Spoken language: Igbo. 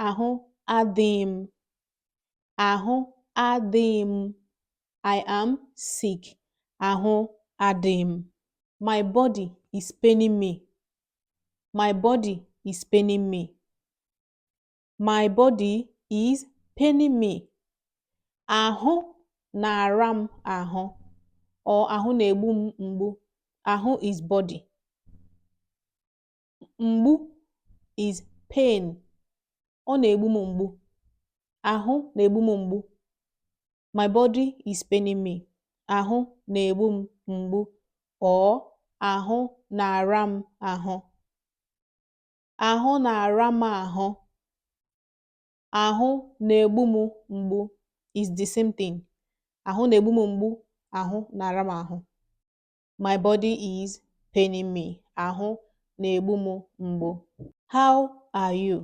Ahụ adịghị m. Ahụ adịghị m. I am sick. Ahụ adịghị m. My body is paining me. My body is paining me. My body is paining me. Ahụ na-ara m ahụ or ahụ na-egbu m mgbu. Ahụ is body. Mgbu is pain. Ọ na-egbu m mgbu. Ahụ na-egbu m mgbu. My body is paining me. Ahụ na-egbu m mgbu or ahụ na-ara m ahụ. Ahụ na-ara m ahụ. Ahụ na-egbu m mgbu is the same thing. Ahụ na-egbu m mgbu. Ahụ na-ara m ahụ. My body is paining me. Ahụ na-egbu m mgbu. How are you?